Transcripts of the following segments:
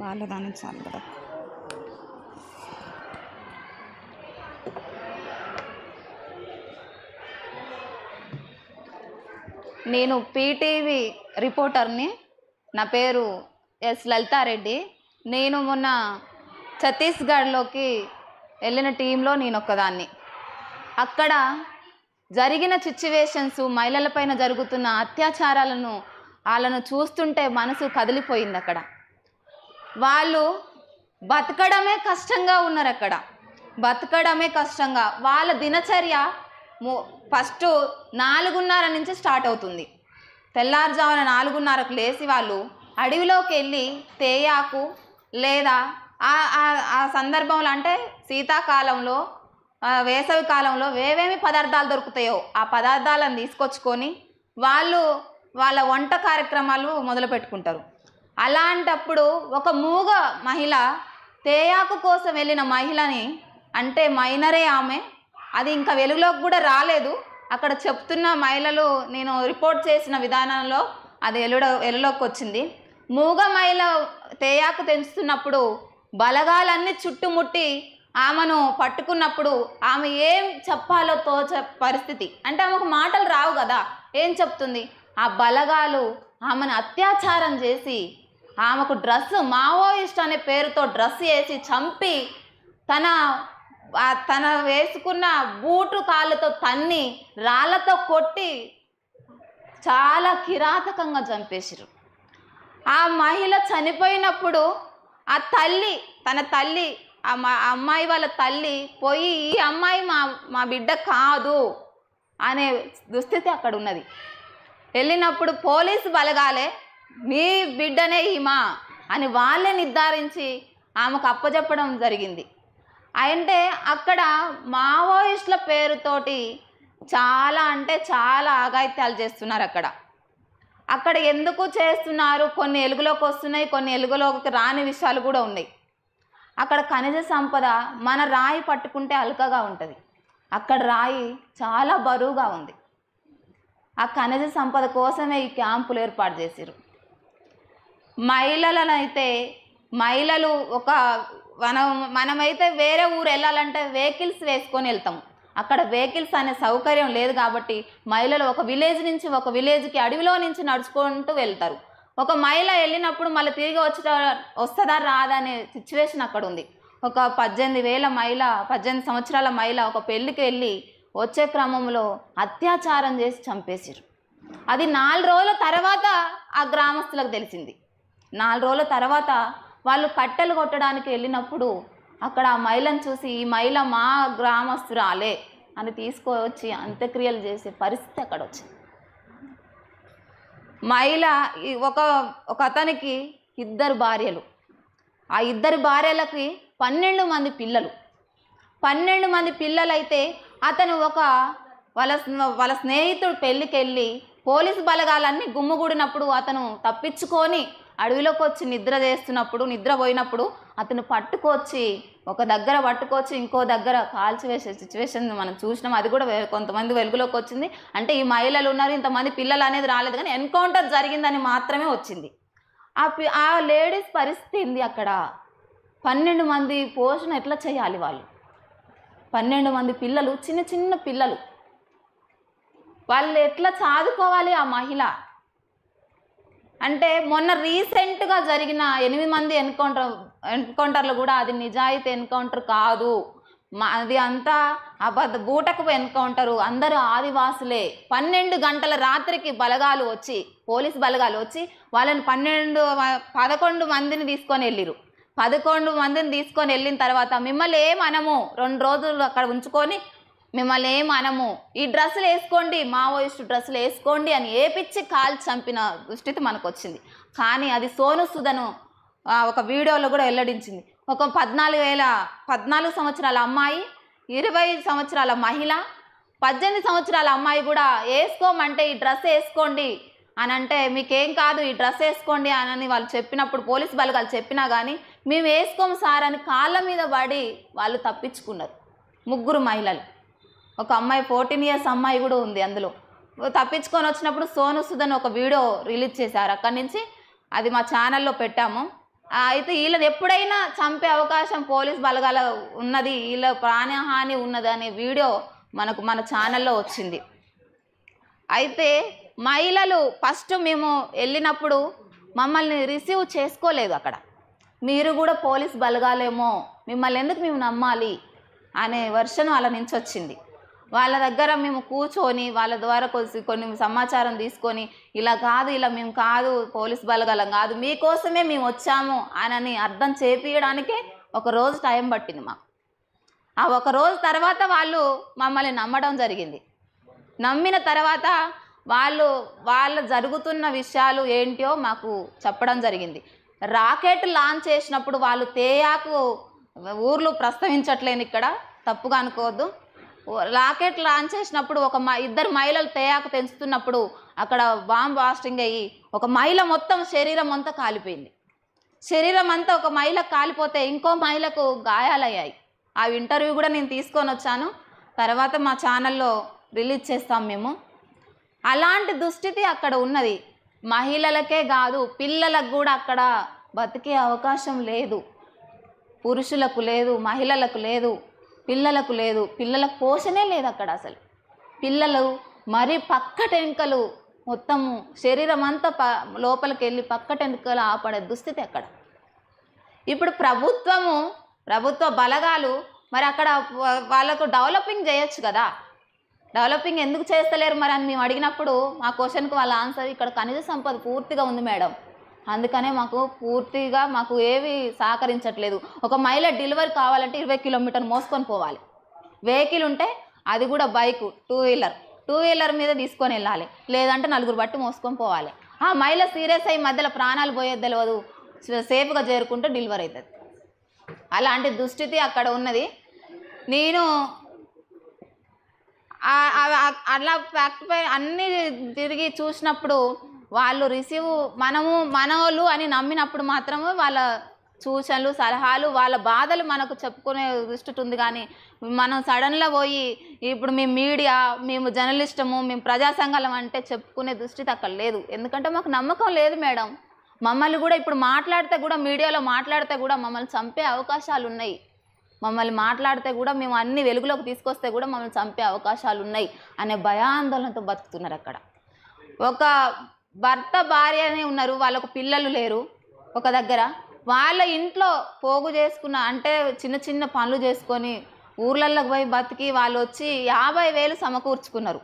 వాళ్ళదాన్ని చాలు కదా. నేను పీటీవీ రిపోర్టర్ని. నా పేరు ఎస్ లలితారెడ్డి. నేను మొన్న ఛత్తీస్గఢ్లోకి వెళ్ళిన టీంలో నేను ఒక్కదాన్ని. అక్కడ జరిగిన సిచ్యువేషన్స్, మహిళలపైన జరుగుతున్న అత్యాచారాలను వాళ్ళను చూస్తుంటే మనసు కదిలిపోయింది. అక్కడ వాళ్ళు బతకడమే కష్టంగా ఉన్నారు. అక్కడ బతకడమే కష్టంగా. వాళ్ళ దినచర్య ఫస్ట్ 4:30 నుంచి స్టార్ట్ అవుతుంది. తెల్లారుజామున 4:30కు లేచి వాళ్ళు అడవిలోకి వెళ్ళి తేయాకు లేదా ఆ సందర్భంలో అంటే శీతాకాలంలో, వేసవి కాలంలో ఏవేమి పదార్థాలు దొరుకుతాయో ఆ పదార్థాలను తీసుకొచ్చుకొని వాళ్ళు వాళ్ళ వంట కార్యక్రమాలు మొదలు పెట్టుకుంటారు. అలాంటప్పుడు ఒక మూగ మహిళ తేయాకు కోసం వెళ్ళిన మహిళని, అంటే మైనరే ఆమె, అది ఇంకా వెలుగులోకి కూడా రాలేదు. అక్కడ చెప్తున్న మహిళలు నేను రిపోర్ట్ చేసిన విధానంలో అది వెలుగులోకి వచ్చింది. మూగ మహిళ తేయాకు తెంచుతున్నప్పుడు బలగాలన్నీ చుట్టుముట్టి ఆమెను పట్టుకున్నప్పుడు ఆమె ఏం చెప్పాలో తోచ పరిస్థితి. అంటే ఆమెకు మాటలు రావు కదా, ఏం చెప్తుంది? ఆ బలగాలు ఆమెను అత్యాచారం చేసి ఆమెకు మావోయిస్ట్ అనే పేరుతో డ్రెస్ వేసి చంపి తన వేసుకున్న బూటు కాళ్ళతో తన్ని రాళ్ళతో కొట్టి చాలా కిరాతకంగా చంపేసారు. ఆ మహిళ చనిపోయినప్పుడు ఆ తల్లి, తన తల్లి, ఆ అమ్మాయి వాళ్ళ తల్లి పోయి ఈ అమ్మాయి మా బిడ్డ కాదు అనే దుస్థితి అక్కడ ఉన్నది. వెళ్ళినప్పుడు పోలీసు బలగాలే మీ బిడ్డనే ఈమా అని వాళ్ళే నిర్ధారించి ఆమెకు అప్పచెప్పడం జరిగింది. అంటే అక్కడ మావోయిస్టుల పేరుతోటి చాలా అంటే చాలా ఆఘాయిత్యాలు చేస్తున్నారు. అక్కడ ఎందుకు చేస్తున్నారు? కొన్ని వెలుగులోకి వస్తున్నాయి, కొన్ని వెలుగులోకి రాని విషయాలు కూడా ఉన్నాయి. అక్కడ ఖనిజ సంపద, మన రాయి పట్టుకుంటే అల్కగా ఉంటుంది, అక్కడ రాయి చాలా బరువుగా ఉంది. ఆ ఖనిజ సంపద కోసమే ఈ క్యాంపులు ఏర్పాటు చేశారు. మహిళలనైతే మహిళలు మనమైతే వేరే ఊరు వెళ్ళాలంటే వెహికల్స్ వేసుకొని వెళ్తాము. అక్కడ వెహికల్స్ అనే సౌకర్యం లేదు కాబట్టి మహిళలు ఒక విలేజ్ నుంచి ఒక విలేజ్కి అడవిలో నుంచి నడుచుకుంటూ వెళ్తారు. ఒక మహిళ వెళ్ళినప్పుడు మళ్ళీ తిరిగి వస్తుందా రాదా అనే సిచ్యువేషన్ అక్కడ ఉంది. ఒక 18 సంవత్సరాల మహిళ ఒక పెళ్ళికి వెళ్ళి వచ్చే క్రమంలో అత్యాచారం చేసి చంపేశారు. అది 4 రోజుల తర్వాత ఆ గ్రామస్తులకు తెలిసింది. 4 రోజుల తర్వాత వాళ్ళు కట్టెలు కొట్టడానికి వెళ్ళినప్పుడు అక్కడ ఆ మహిళను చూసి ఈ మహిళ మా గ్రామస్తురాలే అని తీసుకొచ్చి అంత్యక్రియలు చేసే పరిస్థితి అక్కడ వచ్చింది. మహిళ ఒక అతనికి 2 భార్యలు. ఆ 2 భార్యలకి 12 మంది పిల్లలు. 12 మంది పిల్లలైతే అతను వాళ్ళ స్నేహితుడు పెళ్ళికి వెళ్ళి పోలీసు బలగాలన్నీ గుమ్ముగూడినప్పుడు అతను తప్పించుకొని అడవిలోకి వచ్చి నిద్రపోయినప్పుడు అతను పట్టుకొచ్చి ఒక దగ్గర పట్టుకొచ్చి ఇంకో దగ్గర కాల్చివేసే సిచ్యువేషన్ మనం చూసినాం. అది కూడా కొంతమంది వెలుగులోకి వచ్చింది. అంటే ఈ మహిళలు ఉన్నారు, ఇంతమంది పిల్లలు అనేది రాలేదు, కానీ ఎన్కౌంటర్ జరిగిందని మాత్రమే వచ్చింది. ఆ లేడీస్ పరిస్థితి ఏంది? అక్కడ 12 మంది పోషణ ఎట్లా చేయాలి? వాళ్ళు 12 మంది పిల్లలు, చిన్న చిన్న పిల్లలు, వాళ్ళు ఎట్లా చదువుకోవాలి? ఆ మహిళ అంటే మొన్న రీసెంట్గా జరిగిన 8 మంది ఎన్కౌంటర్లు కూడా అది నిజాయితీ ఎన్కౌంటర్ కాదు, అది అంతా బూటకపు ఎన్కౌంటరు. అందరూ ఆదివాసులే. 12 గంటల రాత్రికి బలగాలు వచ్చి, పోలీసు బలగాలు వచ్చి వాళ్ళని 11 మందిని తీసుకొని వెళ్ళిరు. 11 మందిని తీసుకొని వెళ్ళిన తర్వాత మిమ్మల్ని ఏమనము, 2 రోజులు అక్కడ ఉంచుకొని మిమ్మల్ని ఏమనము, ఈ డ్రెస్సులు వేసుకోండి, మావోయిస్టు డ్రెస్సులు వేసుకోండి అని ఏపిచ్చి కాల్చి చంపిన దుస్థితి మనకు వచ్చింది. కానీ అది సోను సుధను ఒక వీడియోలో కూడా వెల్లడించింది. ఒక 14 సంవత్సరాల అమ్మాయి, 20 సంవత్సరాల మహిళ, 18 సంవత్సరాల అమ్మాయి కూడా వేసుకోమంటే ఈ డ్రెస్ వేసుకోండి అని అంటే మీకేం కాదు ఈ డ్రెస్ వేసుకోండి అని వాళ్ళు చెప్పినప్పుడు, పోలీసు బలగాలు చెప్పినా కానీ మేము వేసుకోము సార్ అని కాళ్ళ మీద పడి వాళ్ళు తప్పించుకున్నారు. 3 మహిళలు, ఒక అమ్మాయి 14 ఇయర్స్ అమ్మాయి కూడా ఉంది అందులో. తప్పించుకొని వచ్చినప్పుడు సోను సుధన్ ఒక వీడియో రిలీజ్ చేశారు. అక్కడి నుంచి అది మా ఛానల్లో పెట్టాము. అయితే వీళ్ళని ఎప్పుడైనా చంపే అవకాశం పోలీస్ బలగాల ఉన్నది, వీళ్ళ ప్రాణహాని ఉన్నది అనే వీడియో మన ఛానల్లో వచ్చింది. అయితే మహిళలు ఫస్ట్ మేము వెళ్ళినప్పుడు మమ్మల్ని రిసీవ్ చేసుకోలేదు. అక్కడ మీరు కూడా పోలీస్ బలగాలేమో, మిమ్మల్ని ఎందుకు మేము నమ్మాలి అనే వర్షన్ వాళ్ళ నుంచి వచ్చింది. వాళ్ళ దగ్గర మేము కూర్చొని వాళ్ళ ద్వారా కొన్ని సమాచారం తీసుకొని ఇలా కాదు, ఇలా మేము కాదు, పోలీస్ బలగాలం కాదు, మీకోసమే మేము వచ్చాము అని అర్థం చేపించడానికే ఒక రోజు టైం పట్టింది మాకు. ఆ ఒక రోజు తర్వాత వాళ్ళు మమ్మల్ని నమ్మడం జరిగింది. నమ్మిన తర్వాత వాళ్ళ జరుగుతున్న విషయాలు ఏంటో మాకు చెప్పడం జరిగింది. రాకెట్ లాంచ్ చేసినప్పుడు వాళ్ళు తేయాకు ఊర్లు ప్రస్తావించట్లేను, ఇక్కడ తప్పుగా అనుకోవద్దు. రాకెట్ లాంచ్ చేసినప్పుడు ఇద్దరు మహిళలు తేయాకు తెంచుతున్నప్పుడు అక్కడ బాంబ్ బ్లాస్టింగ్ అయ్యి ఒక మహిళ మొత్తం శరీరం అంతా కాలిపోయింది. శరీరం అంతా ఒక మహిళకు కాలిపోతే ఇంకో మహిళకు గాయాలయ్యాయి. ఆ ఇంటర్వ్యూ కూడా నేను తీసుకొని వచ్చాను, తర్వాత మా ఛానల్లో రిలీజ్ చేస్తాం మేము. అలాంటి దుస్థితి అక్కడ ఉన్నది. మహిళలకే కాదు, పిల్లలకు కూడా అక్కడ బతికే అవకాశం లేదు. పురుషులకు లేదు, మహిళలకు లేదు, పిల్లలకు లేదు. పిల్లలకు పోషణే లేదు అక్కడ అసలు. పిల్లలు మరీ పక్కటెంకలు మొత్తము శరీరం అంతా లోపలికి వెళ్ళి పక్కటెంకలు ఆపడే దుస్థితి అక్కడ. ఇప్పుడు ప్రభుత్వ బలగాలు మరి అక్కడ వాళ్ళకు డెవలపింగ్ చేయొచ్చు కదా, డెవలపింగ్ ఎందుకు చేస్తలేరు మరి అని మేము అడిగినప్పుడు మా క్వశ్చన్కి వాళ్ళ ఆన్సర్ ఇక్కడ ఖనిజ సంపద పూర్తిగా ఉంది మేడం, అందుకనే మాకు ఏవి సహకరించట్లేదు. ఒక మహిళ డెలివరీ కావాలంటే 20 కిలోమీటర్లు మోసుకొని పోవాలి. వెహికల్ ఉంటే అది కూడా బైకు, టూ వీలర్ మీద తీసుకొని వెళ్ళాలి, లేదంటే 4 బట్టి మోసుకొని పోవాలి. ఆ మహిళ సీరియస్ అయ్యి మధ్యలో ప్రాణాలు పోయేది తెలియదు, సేఫ్గా చేరుకుంటే డెలివరీ అవుతుంది. అలాంటి దుస్థితి అక్కడ ఉన్నది. నేను అలా ఫ్యాక్ట్ పై అన్నీ తిరిగి చూసినప్పుడు వాళ్ళు మనోళ్ళు అని నమ్మినప్పుడు మాత్రమే వాళ్ళ సూచనలు సలహాలు వాళ్ళ బాధలు మనకు చెప్పుకునే దృష్టి ఉంది. కానీ మనం సడన్గా పోయి ఇప్పుడు మేము మీడియా, మేము జర్నలిస్టము, మేము ప్రజా సంఘాలం అంటే చెప్పుకునే దృష్టి అక్కడ లేదు. ఎందుకంటే మాకు నమ్మకం లేదు మేడం. మమ్మల్ని కూడా ఇప్పుడు మాట్లాడితే కూడా మీడియాలో మాట్లాడితే కూడా మమ్మల్ని చంపే అవకాశాలు ఉన్నాయి. మమ్మల్ని మాట్లాడితే కూడా మేము అన్ని వెలుగులోకి తీసుకొస్తే కూడా మమ్మల్ని చంపే అవకాశాలు ఉన్నాయి అనే భయాందోళనతో బతుకుతున్నారు అక్కడ. ఒక భర్త భార్య అని ఉన్నారు, వాళ్ళకు పిల్లలు లేరు. ఒక దగ్గర వాళ్ళ ఇంట్లో పోగు చేసుకున్న అంటే చిన్న చిన్న పనులు చేసుకొని ఊర్లలోకి పోయి బతికి వాళ్ళు వచ్చి 50,000 సమకూర్చుకున్నారు.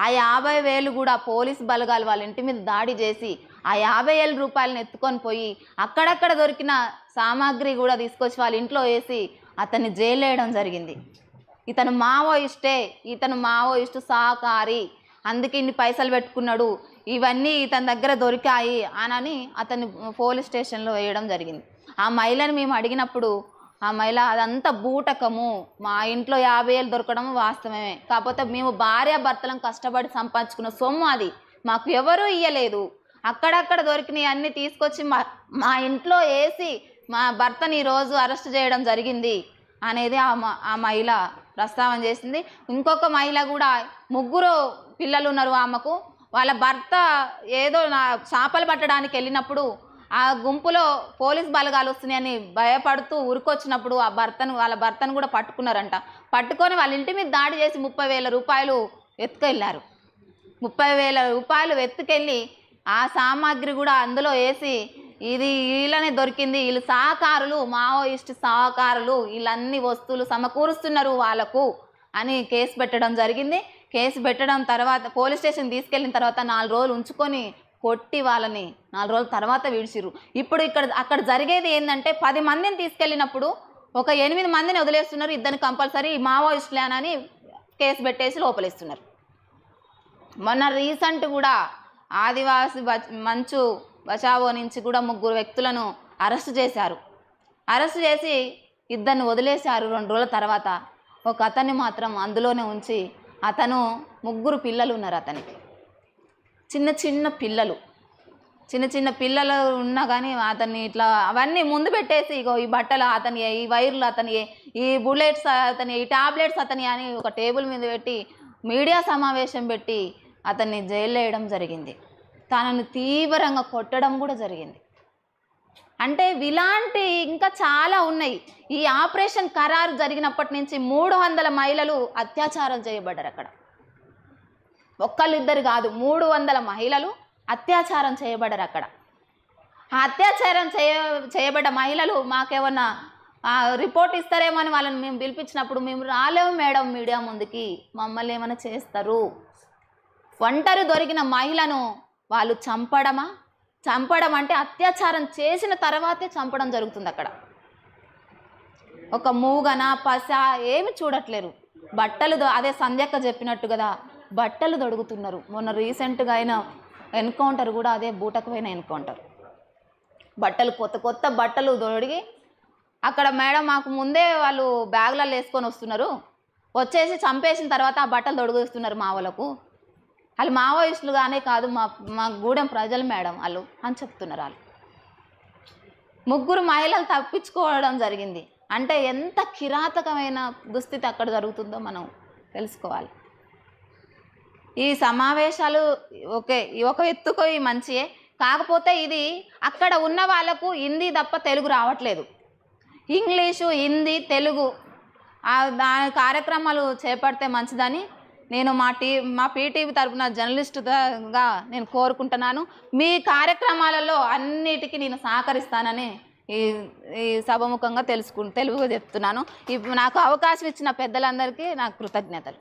ఆ 50,000 కూడా పోలీస్ బలగాలు వాళ్ళ ఇంటి మీద దాడి చేసి ఆ 50,000 రూపాయలను ఎత్తుకొని పోయి అక్కడక్కడ దొరికిన సామాగ్రి కూడా తీసుకొచ్చి వాళ్ళ ఇంట్లో వేసి అతన్ని జైలు వేయడం జరిగింది. ఇతను మావోయిస్టు సహకారి, అందుకే ఇన్ని పైసలు పెట్టుకున్నాడు, ఇవన్నీ ఇతని దగ్గర దొరికాయి అని అతన్ని పోలీస్ స్టేషన్లో వేయడం జరిగింది. ఆ మహిళని మేము అడిగినప్పుడు ఆ మహిళ అదంతా బూటకము, మా ఇంట్లో 50,000 దొరకడం వాస్తవమే, కాకపోతే మేము భార్యాభర్తలను కష్టపడి సంపాదించుకున్న సొమ్ము అది, మాకు ఎవరూ ఇయ్యలేదు, అక్కడక్కడ దొరికినవి అన్నీ తీసుకొచ్చి మా ఇంట్లో వేసి మా భర్తని ఈరోజు అరెస్ట్ చేయడం జరిగింది అనేది ఆ మహిళ ప్రస్తావన చేసింది. ఇంకొక మహిళ కూడా 3 పిల్లలు ఉన్నారు ఆమెకు. వాళ్ళ భర్త ఏదో చేపలు పట్టడానికి వెళ్ళినప్పుడు ఆ గుంపులో పోలీస్ బలగాలు వస్తున్నాయని భయపడుతూ ఉరికొచ్చినప్పుడు వాళ్ళ భర్తను కూడా పట్టుకున్నారంట. పట్టుకొని వాళ్ళ ఇంటి మీద దాడి చేసి 30,000 రూపాయలు ఎత్తుకెళ్ళారు. 30,000 రూపాయలు ఎత్తుకెళ్ళి ఆ సామాగ్రి కూడా అందులో వేసి ఇది వీళ్ళనే దొరికింది, వీళ్ళు సహకారులు, మావోయిస్టు సహకారులు, వీళ్ళన్ని వస్తువులు సమకూరుస్తున్నారు వాళ్ళకు అని కేసు పెట్టడం జరిగింది. కేసు పెట్టడం తర్వాత పోలీస్ స్టేషన్ తీసుకెళ్ళిన తర్వాత 4 రోజులు ఉంచుకొని కొట్టి వాళ్ళని 4 రోజుల తర్వాత విడిచిర్రు. ఇప్పుడు అక్కడ జరిగేది ఏంటంటే 10 మందిని తీసుకెళ్ళినప్పుడు ఒక 8 మందిని వదిలేస్తున్నారు, 2 కంపల్సరీ మావోయిస్టులేనని కేసు పెట్టేసి లోపలేస్తున్నారు. మొన్న రీసెంట్ కూడా ఆదివాసి మంచు బచావో నుంచి కూడా 3 వ్యక్తులను అరెస్ట్ చేశారు. అరెస్ట్ చేసి 2 వదిలేశారు 2 రోజుల తర్వాత. ఒక అతన్ని మాత్రం అందులోనే ఉంచి అతను 3 పిల్లలు ఉన్నారు అతనికి, చిన్న చిన్న పిల్లలు ఉన్నా కానీ అతన్ని ఇట్లా అవన్నీ ముందు పెట్టేసి ఇగో ఈ బట్టలు అతని, ఈ వైర్లు అతని, ఈ బుల్లెట్స్ అతని, ఈ టాబ్లెట్స్ అతని అని ఒక టేబుల్ మీద పెట్టి మీడియా సమావేశం పెట్టి అతన్ని జైలు వేయడం జరిగింది. తనను తీవ్రంగా కొట్టడం కూడా జరిగింది. అంటే ఇలాంటి ఇంకా చాలా ఉన్నాయి. ఈ ఆపరేషన్ ఖరారు జరిగినప్పటి నుంచి 300 మహిళలు అత్యాచారం చేయబడ్డారు. అక్కడ ఒక్కళ్ళిద్దరు కాదు, 300 మహిళలు అత్యాచారం చేయబడ్డారు. అక్కడ ఆ అత్యాచారం చేయబడ్డ మహిళలు మాకేమన్నా రిపోర్ట్ ఇస్తారేమో అని వాళ్ళని మేము పిలిపించినప్పుడు, మేము రాలేము మేడం మీడియా ముందుకి, మమ్మల్ని ఏమైనా చేస్తారు. ఒంటరి దొరికిన మహిళను వాళ్ళు చంపడం అంటే అత్యాచారం చేసిన తర్వాతే చంపడం జరుగుతుంది. అక్కడ ఒక మూగన పస ఏమి చూడట్లేరు. బట్టలు అదే సంధ్యక్క చెప్పినట్టు కదా, బట్టలు దొడుగుతున్నారు. మొన్న రీసెంట్గా అయిన ఎన్కౌంటర్ కూడా అదే బూటకమైన ఎన్కౌంటర్. బట్టలు కొత్త బట్టలు దొడిగి అక్కడ మేడం మాకు ముందే వాళ్ళు బ్యాగులలో వేసుకొని వస్తున్నారు, వచ్చేసి చంపేసిన తర్వాత ఆ బట్టలు దొడుగుస్తున్నారు మా వాళ్ళకు. వాళ్ళు మావోయిస్టులుగానే కాదు, మా గూడెం ప్రజలు మేడం వాళ్ళు అని చెప్తున్నారు. వాళ్ళు 3 మహిళలు తప్పించుకోవడం జరిగింది. అంటే ఎంత కిరాతకమైన దుస్థితి అక్కడ జరుగుతుందో మనం తెలుసుకోవాలి. ఈ సమావేశాలు ఒక ఎత్తుకో ఈ మంచియే, కాకపోతే ఇది అక్కడ ఉన్న వాళ్ళకు హిందీ తప్ప తెలుగు రావట్లేదు. ఇంగ్లీషు, హిందీ, తెలుగు దాని కార్యక్రమాలు చేపడితే మంచిదని నేను మా పీటీవీ తరపున జర్నలిస్టుగా నేను కోరుకుంటున్నాను. మీ కార్యక్రమాలలో అన్నిటికీ నేను సహకరిస్తానని ఈ సభముఖంగా తెలుగుగా చెప్తున్నాను. నాకు అవకాశం ఇచ్చిన పెద్దలందరికీ నాకు కృతజ్ఞతలు.